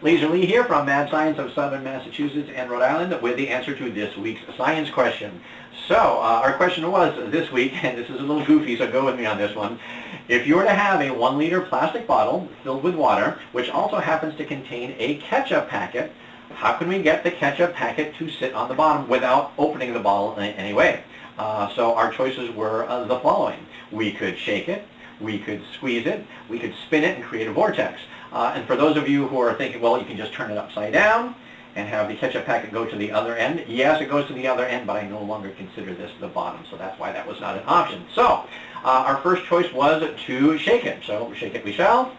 Leigh here from Mad Science of Southern Massachusetts and Rhode Island with the answer to this week's science question. So, our question was this week, and this is a little goofy, so go with me on this one. If you were to have a 1-liter plastic bottle filled with water, which also happens to contain a ketchup packet, how can we get the ketchup packet to sit on the bottom without opening the bottle in any way? So our choices were the following. We could shake it, we could squeeze it, we could spin it and create a vortex. And for those of you who are thinking, well, you can just turn it upside down and have the ketchup packet go to the other end. Yes, it goes to the other end, but I no longer consider this the bottom, so that's why that was not an option. So our first choice was to shake it. So shake it we shall.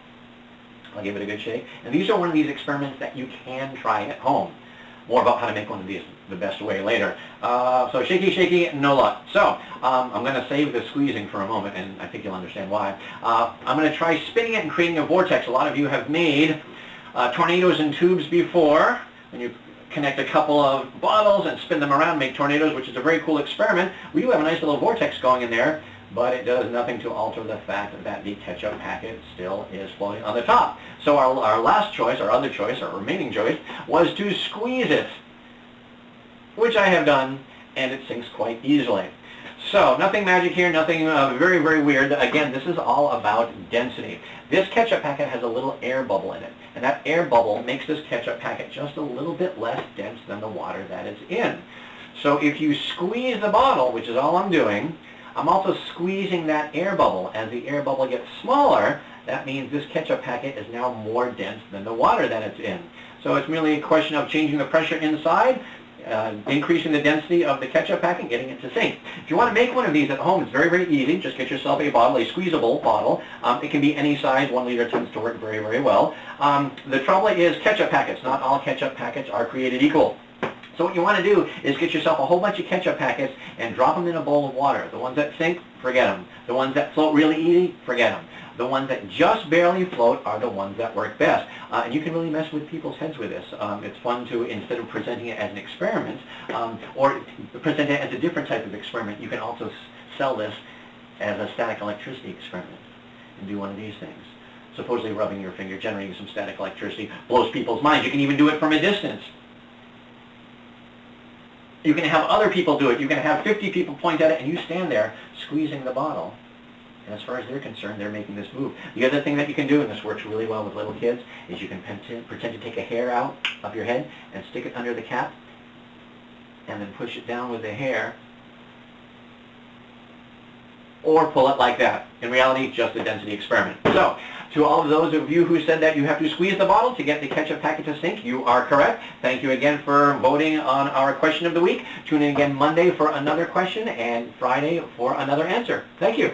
I'll give it a good shake. And these are one of these experiments that you can try at home. More about how to make one of these the best way later. So shaky, shaky, no luck. So I'm going to save the squeezing for a moment, and I think you'll understand why. I'm going to try spinning it and creating a vortex. A lot of you have made tornadoes in tubes before. When you connect a couple of bottles and spin them around, make tornadoes, which is a very cool experiment. We do have a nice little vortex going in there, but it does nothing to alter the fact that the ketchup packet still is floating on the top. So our last choice, our other choice, our remaining choice, was to squeeze it, which I have done, and it sinks quite easily. So nothing magic here, nothing very, very weird. Again, this is all about density. This ketchup packet has a little air bubble in it, and that air bubble makes this ketchup packet just a little bit less dense than the water that it's in. So if you squeeze the bottle, which is all I'm doing, I'm also squeezing that air bubble. As the air bubble gets smaller, that means this ketchup packet is now more dense than the water that it's in. So it's merely a question of changing the pressure inside, increasing the density of the ketchup packet, getting it to sink. If you want to make one of these at home, it's very, very easy. Just get yourself a bottle, a squeezable bottle. It can be any size. 1 liter tends to work very, very well. The trouble is ketchup packets. Not all ketchup packets are created equal. So what you want to do is get yourself a whole bunch of ketchup packets and drop them in a bowl of water. The ones that sink, forget them. The ones that float really easy, forget them. The ones that just barely float are the ones that work best. And you can really mess with people's heads with this. It's fun to, instead of presenting it as an experiment, or present it as a different type of experiment, you can also sell this as a static electricity experiment and do one of these things. Supposedly rubbing your finger, generating some static electricity, blows people's minds. You can even do it from a distance. You can have other people do it. You can have 50 people point at it, and you stand there squeezing the bottle. And as far as they're concerned, they're making this move. The other thing that you can do, and this works really well with little kids, is you can pretend to take a hair out of your head and stick it under the cap, and then push it down with the hair, or pull it like that. In reality, just a density experiment. So, to all of those of you who said that you have to squeeze the bottle to get the ketchup packet to sink, you are correct. Thank you again for voting on our question of the week. Tune in again Monday for another question and Friday for another answer. Thank you.